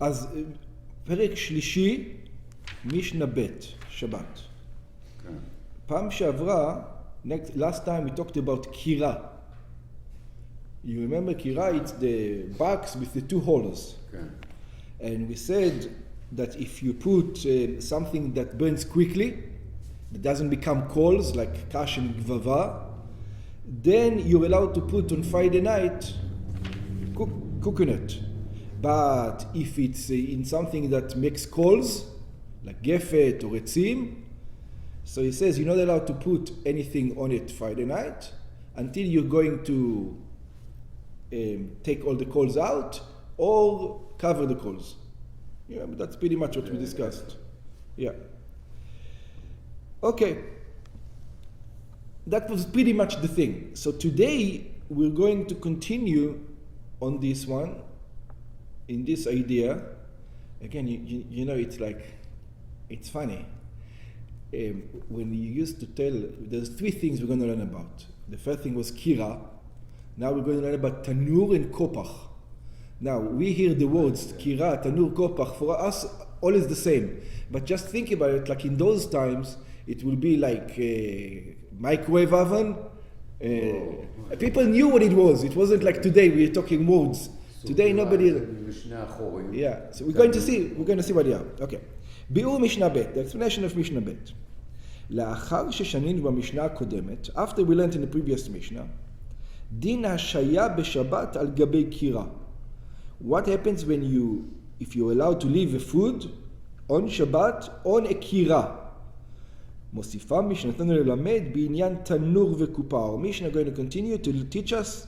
אז פרק שלישי, מישנה ב', שבת. פעם שעברה, last time we talked about kira. You remember kira? It's the box with the two holes. And we said that if you put something that burns quickly, that doesn't become coals like kash and gvava, then you're allowed to put on Friday night coconut. But if it's in something that makes coals, like gefet or etzim, so he says you're not allowed to put anything on it Friday night until you're going to take all the coals out or cover the coals. Yeah, but that's pretty much what we discussed. Yeah. Okay. That was pretty much the thing. So today we're going to continue on this one, in this idea. Again, you know, it's like, it's funny. When you used to tell, there's three things we're going to learn about. The first thing was kira. Now we're going to learn about Tanor and Kopach. Now we hear the words kira, Tanor, Kopach. For us, all is the same. But just think about it, like in those times, it will be like a microwave oven. People knew what it was. It wasn't like today we're talking words. So today nobody. Yeah. So we're going to see what they are. Okay. ביאור משנה ב', the explanation of משנה ב'. לאחר ששנינו במשנה הקודמת, after we learned in the previous משנה, דין השהיה בשבת על גבי קירה. What happens when if you're allowed to leave a food on Shabbat on a קירה? מוסיפה משנתנו ללמד בעניין תנור וקופה. Our Mishnah going to continue to teach us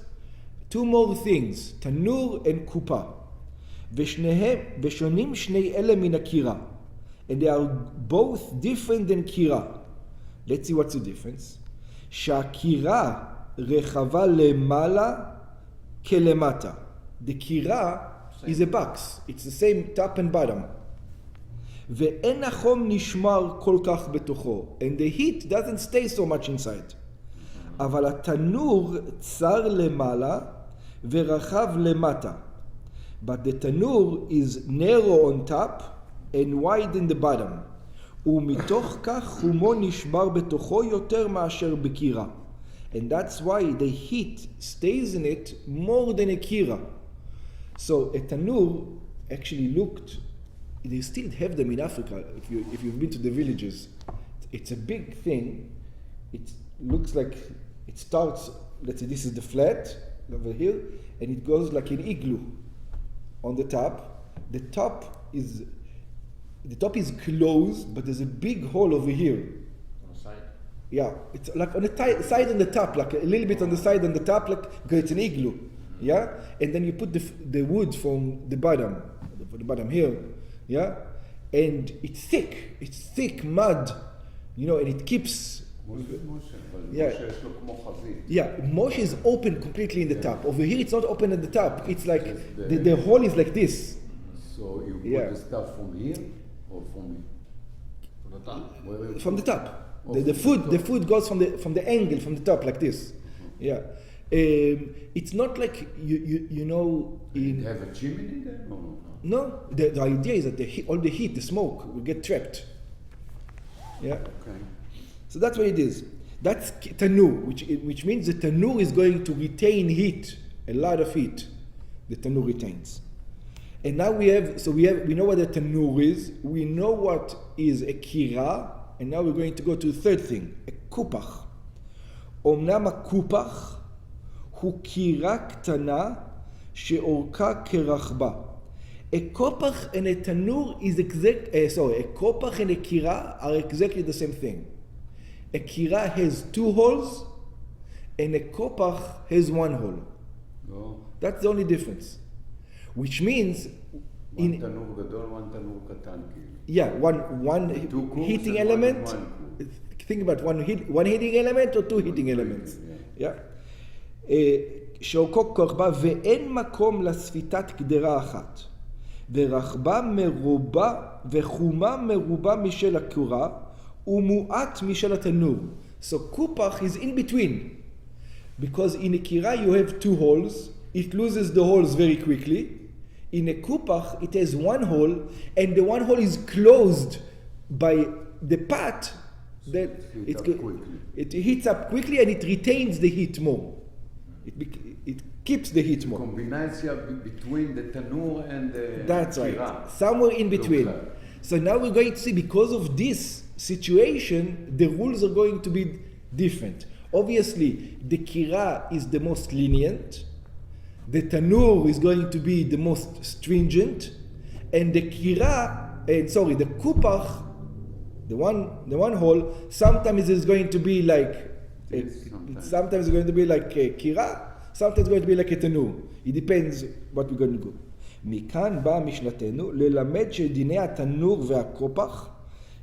two more things, תנור and קופה. ושונים שני אלה מן הקירה. And they are both different than kira. Let's see what's the difference. שהקירה רחבה למעלה כלמטה. The kira is a box. It's the same top and bottom. ואין החום נשמר כל כך בתוכו. And the heat doesn't stay so much inside. אבל התנור צר למעלה ורחב למטה. But the tanur is narrow on top and wide in the bottom. ומתוך כך חומו נשבר בתוכו יותר מאשר בקירה. And that's why the heat stays in it more than a kira. So a tanur actually looked, they still have them in Africa if you've been to the villages. It's a big thing. It looks like it starts, let's say this is the flat over here, and it goes like an igloo on the top. The top is closed, but there's a big hole over here. On the side? Yeah, it's like on the side and the top, like a little bit on the side and the top, like because it's an igloo. Yeah, and then you put the wood from the bottom here. Yeah, and it's thick mud, you know, and it keeps. Yeah, Moshe is open completely in the top. Over here, it's not open at the top. It's like the hole is like this. So you put the stuff from here or from the top? From the top. The food goes from the angle from the top like this. Yeah. It's not like you know. You have a chimney there? No. The idea is that all the heat, the smoke, will get trapped. Yeah. Okay. So that's what it is. That's tanur, which means the tanur is going to retain heat, a lot of heat. The tanur retains. And now we know what the tanur is. We know what is a kira, and now we're going to go to the third thing, a kopach. אומנם הקופח הוא קירה קטנה שאורכה כרחבה. A kopach and a tanur is a kopach and a kira are exactly the same thing. A kira has two holes, and a kopach has one hole. Oh. That's the only difference. Which means one tanur gadol, one tanur katan. Yeah, one heating element. Think about one heating element or two heating elements. Yeah. שאורכו כרחבה ואין מקום לספיתת קדרה אחת. ורחבה מרובה וחומה מרובה משל הקורה ומועט משל התנור. So kopach is in between. Because in a kira you have two holes. It loses the holes very quickly. In a Kopach, it has one hole, and the one hole is closed by the pot. That it heats up quickly and it retains the heat more. It keeps the heat more. Combination between the tanur and the That's kira. right. Somewhere in between. So now we're going to see, because of this situation, the rules are going to be different. Obviously, the kira is the most lenient. The tanur is going to be the most stringent, and the the Kopach, the one hole, sometimes is going to be like sometimes it's going to be like a kira, sometimes it's going to be like a tanur. It depends what we're going to do. מכאן באה משנתנו ללמד שדיני התנור והקופח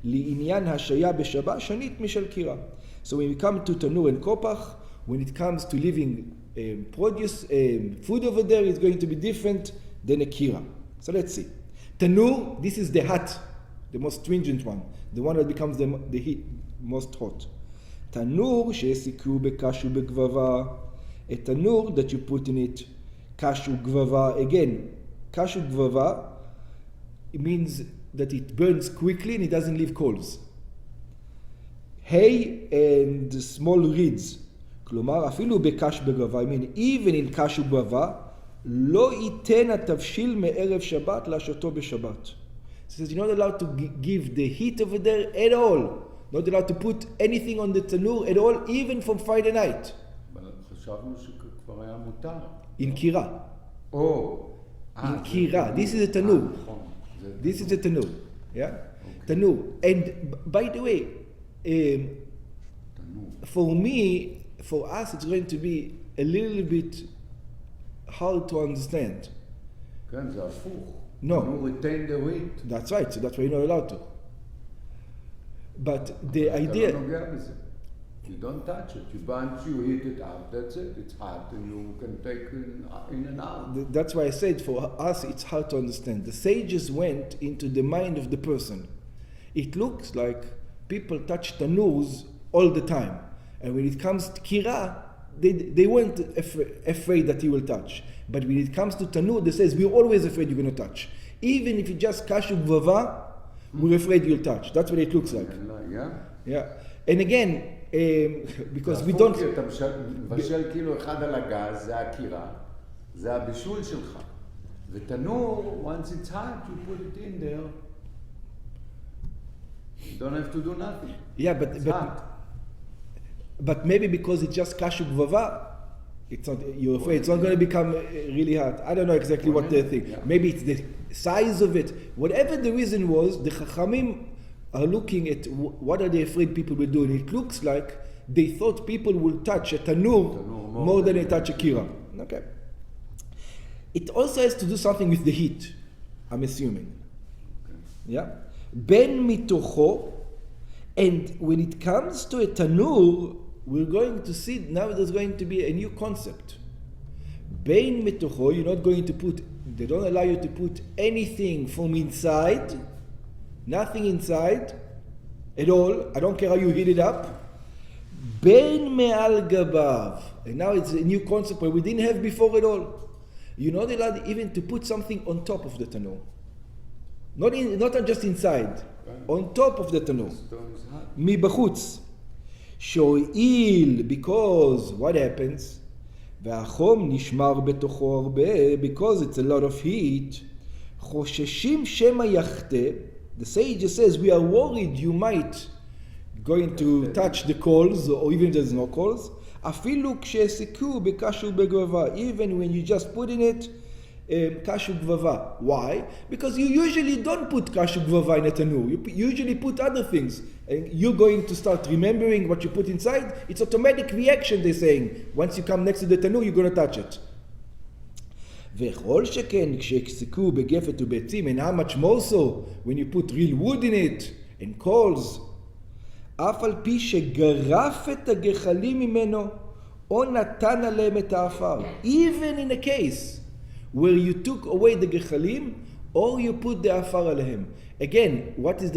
לעניין השהיה בשבת שנית משל קירה. So when we come to tanur and kopach, when it comes to living produce, food over there is going to be different than a kira. So let's see. Tanur, this is the hot, the most stringent one, the one that becomes the heat, most hot. Tanur שהסיקו בקש ובגבבה, a tanur that you put in it, קש וגבבה, again, קש וגבבה, it means that it burns quickly and it doesn't leave coals. Hay and small reeds, כלומר, אפילו בקש בגבבה, I mean, even in קש וגבבה, לא ייתן התבשיל מערב שבת להשתו בשבת. It says you're not allowed to give the heat over there at all. Not allowed to put anything on the tanur at all, even from Friday night. חשבנו שכבר היה מותר. In קירה. In קירה. This is a tanur. This is a tanur. Yeah? Okay. Tanur. And by the way, for us, it's going to be a little bit hard to understand. כן, זה הפוך. No. You retain the heat. That's right, so that's why you're not allowed to. But the idea... אתה לא נוגע בזה. You don't touch it. Once you heat it up, that's it. It's hot and you can take in and out. That's why I said for us it's hard to understand. The sages went into the mind of the person. It looks like people touch tanurs all the time. And when it comes to kira, they weren't afraid that he will touch. But when it comes to tanur, they says, we're always afraid you're going to touch. Even if you just kashu gvava, we're afraid you'll touch. That's what it looks like. Yeah. And again, because we don't... אתה מבשל קילו אחד על הגז, זה הקירה, זה הבישול שלך. ותנור, once it's hot, you put it in there. You don't have to do nothing. Yeah, hot. But maybe because it's just kashu gvava, it's not, you're afraid it's not going to become really hot. I don't know exactly what they think. Yeah. Maybe it's the size of it. Whatever the reason was, the Chachamim are looking at what are they afraid people will do. And it looks like they thought people will touch a tanur more than they touch a kira. Okay. It also has to do something with the heat, I'm assuming. Okay. Yeah? Ben mitocho, and when it comes to a tanur, we're going to see now there's going to be a new concept. Ben mitocho, you're not going to put, they don't allow you to put anything from inside, nothing inside at all. I don't care how you heat it up. Ben me'al gabav. And now it's a new concept where we didn't have before at all. You're not allowed even to put something on top of the tanur. Not just inside. On top of the tanur. Mi bachutz. Sho'il, because what happens? והחום נשמר בתוכו הרבה, because it's a lot of heat. חוששים שמא יחטא. The sage says, we are worried you might going to touch the coals, or even if there's no coals. אפילו כשהסיקו בקש ובגבבה, even when you just put in it, קש וגבבה. Why? Because you usually don't put קש וגבבה in a tanur. You usually put other things. And you're going to start remembering what you put inside. It's automatic reaction, they're saying. Once you come next to the tanur, you're going to touch it. וכל שכן כשהקסיקו בגפת וביצים, and how much more so when you put real wood in it, and coals, אף על פי שגרף את הגחלים ממנו, או נתן עליהם את האפר. Even in a case where you took away the גחלים, or you put the afar עליהם. Again, what does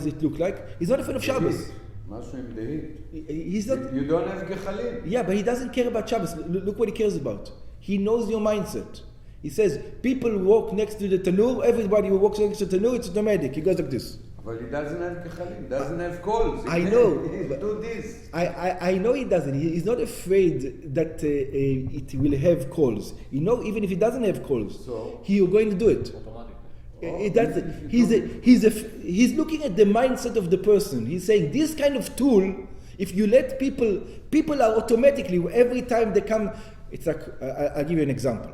it look like? He's not a fan of Shabbos. משהו עם דהית. He's not... You don't have גחלים. Yeah, but he doesn't care about Shabbos. Look what he cares about. He knows your mindset. He says, people walk next to the tanur, everybody who walks next to the tanur, it's automatic. He goes like this. But he doesn't have gechalim, doesn't have coals. I know. He do this. I know he doesn't. He's not afraid that it will have coals. You know, even if it doesn's have coals, So? he's going to do it. He's looking at the mindset of the person. He's saying this kind of tool, if you let people are automatically, every time they come, it's like, I'll give you an example.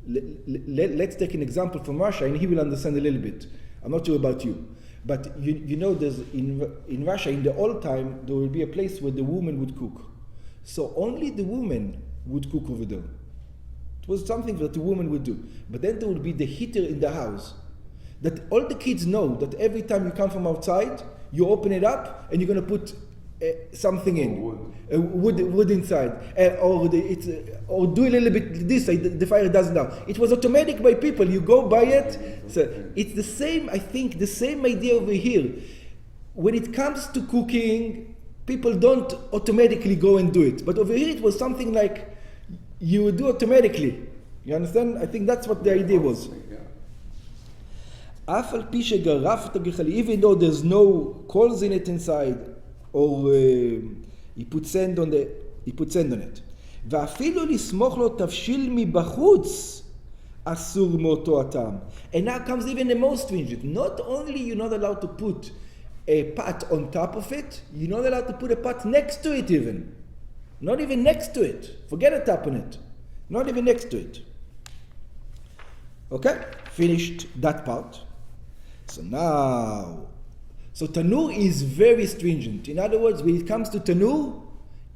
Let's take an example from Russia, and he will understand a little bit. I'm not sure about you. But you know, there's in Russia, in the old time, there will be a place where the woman would cook. So only the woman would cook over there. It was something that the woman would do. But then there would be the heater in the house. That all the kids know that every time you come from outside, you open it up and you're going to put something in. Wood inside. Or do a little bit this, so the fire doesn't down. It was automatic by people. You go buy it. So it's the same, I think, the same idea over here. When it comes to cooking, people don't automatically go and do it. But over here it was something like you would do automatically. You understand? I think that's what the idea was. Even though there's no coals in it inside, or he put sand on it. ואפילו לסמוך לו תבשיל מבחוץ אסור מאותו הטעם. And now comes even the most stringent. Not only you're not allowed to put a pot on top of it, you're not allowed to put a pot next to it even. Not even next to it. Forget a top on it. Not even next to it. Okay? Finished that part. So now, tanur is very stringent. In other words, when it comes to tanur,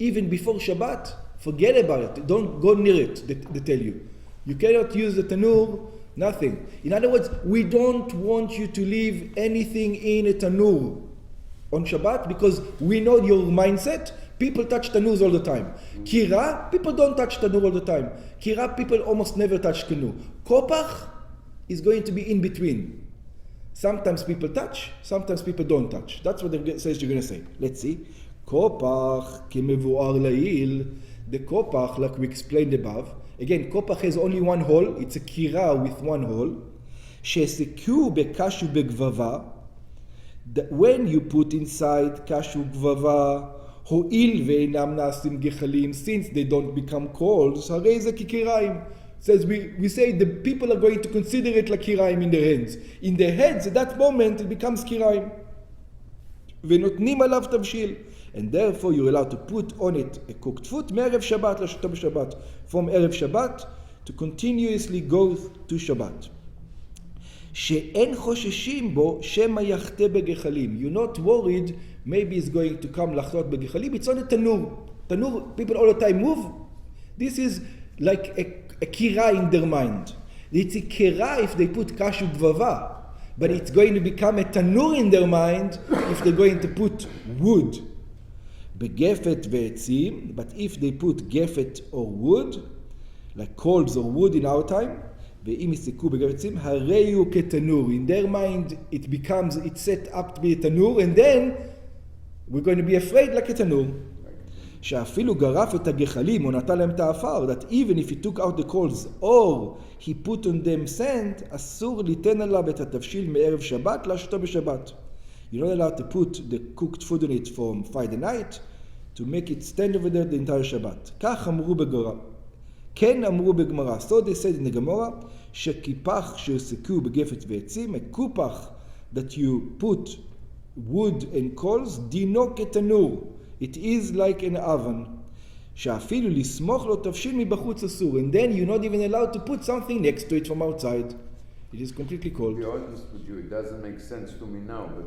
even before Shabbat, forget about it. Don't go near it, they tell you. You cannot use the tanur, nothing. In other words, we don't want you to leave anything in a tanur on Shabbat because we know your mindset. People touch tanurs all the time. Kira, people don't touch tanur all the time. Kira, people almost never touch tanur. Kopach is going to be in between. Sometimes people touch, sometimes people don't touch. That's what it says you're going to say. Let's see. Kopach kemevuar la'il. The kopach, like we explained above. Again, kopach has only one hole. It's a kira with one hole. Sheseku bekashu begvava. That when you put inside kashu gvava, ho'il ve'inam nasim gechalim, since they don't become coals, harei ze kikiraim. Says we say the people are going to consider it like kiraim in their hands. In their heads, at that moment, it becomes kiraim. V'notnim alav tavshil. And therefore, you're allowed to put on it a cooked food, me'erev Shabbat l'shata b'Shabbat, from erev Shabbat to continuously go to Shabbat. She'en chosheshim bo shema yachte begechalim. You're not worried, maybe it's going to come lachtot begechalim. It's on a tanur. Tanur, people all the time move. This is like a kira in their mind. It's a kira if they put kashu gvava, but it's going to become a tanur in their mind if they're going to put wood. Begefet ve'etzim, but if they put gefet or wood, like coals or wood in our time, ve'im iseku begefet ve'etzim, hareyu ketanur. In their mind, it's set up to be a tanur, and then we're going to be afraid like a tanur. שאפילו גרף את הגחלים או נטל להם את האפר, that even if he took out the coals or he put on them sand, אסור ליתן עליו את התבשיל מערב שבת להשתו בשבת. You're not allowed to put the cooked food on it from Friday night to make it stand over there the entire Shabbat. כך אמרו בגמרא. כן אמרו בגמרא. So they said in the Gemara, שקיפח שהוסקו בגפת ועצים, a kupach that you put wood and coals, דינו כתנור. It is like an oven. שאפילו לסמוך לו תבשיל מבחוץ אסור. And then you're not even allowed to put something next to it from outside. It is completely cold. To be honest with you, it doesn't make sense to me now, but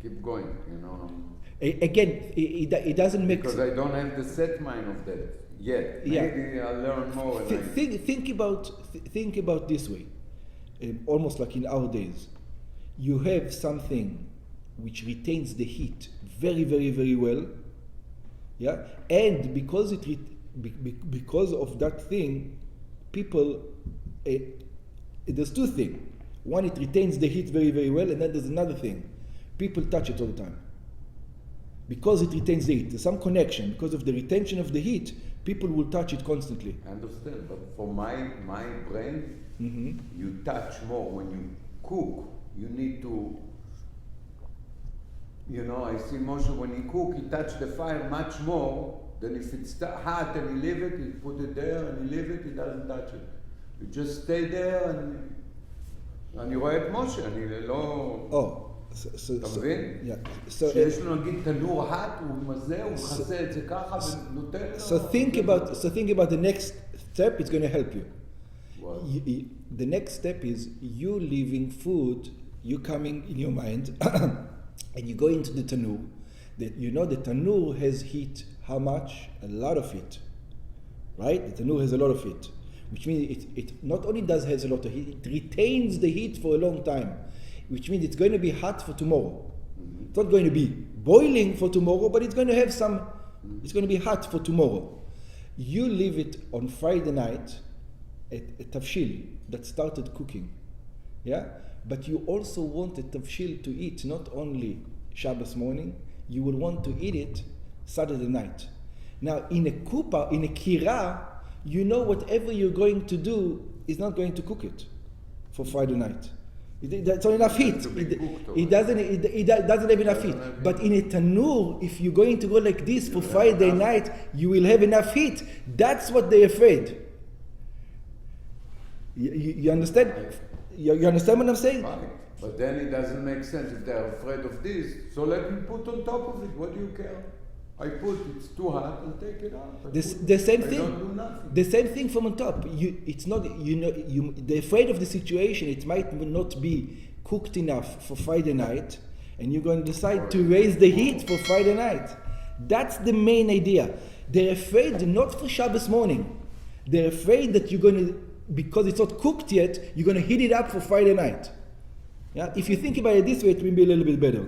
keep going, you know. Again, it doesn't make sense. Because I don't have the set mind of that yet. Maybe I'll learn more. Think about this way. Almost like in our days. You have something which retains the heat very, very, very well. Yeah? And because of that thing, people... there's two things. One, it retains the heat very, very well, and then there's another thing. People touch it all the time. Because it retains the heat. There's some connection. Because of the retention of the heat, people will touch it constantly. I understand, but for my brain, Mm-hmm. you touch more when you cook. You need to, I see Moshe when he cook, he touch the fire much more than if it's hot and he leave it, he put it there and he leave it, he doesn't touch it. You just stay there and אני רואה את משה, אני לא... אתה מבין? שיש לו נגיד תנור hot, הוא מזה, הוא מכסה את זה ככה ונותן לו... So think about the next step, it's going to help you. The next step is you leaving food, you coming in your mind, and you go into the tanur. The tanur has heat. How much? A lot of heat. Right? The tanur has a lot of heat. Which means it not only has a lot of heat, it retains the heat for a long time. Which means it's going to be hot for tomorrow. Mm-hmm. It's not going to be boiling for tomorrow, but it's going to have some, it's going to be hot for tomorrow. You leave it on Friday night, a tafshil that started cooking, yeah. But you also want a tafshil to eat not only Shabbos morning. You will want to eat it Saturday night. Now, in a kupa, in a kira, whatever you're going to do is not going to cook it for Friday night. That's not enough heat. It doesn't have enough heat. But in a tanur, if you're going to go like this for Friday night, you will have enough heat. That's what they're afraid. You understand? You understand what I'm saying? Right. But then it doesn't make sense if they're afraid of this. So let me put on top of it. What do you care? I put it's too hot and take it out. The same thing. Don't do nothing. The same thing from on top. It's not. They're afraid of the situation. It might not be cooked enough for Friday night, and you're going to decide to raise the heat for Friday night. That's the main idea. They're afraid not for Shabbos morning. They're afraid that you're going to, because it's not cooked yet, you're going to heat it up for Friday night. Yeah. If you think about it this way, it will be a little bit better.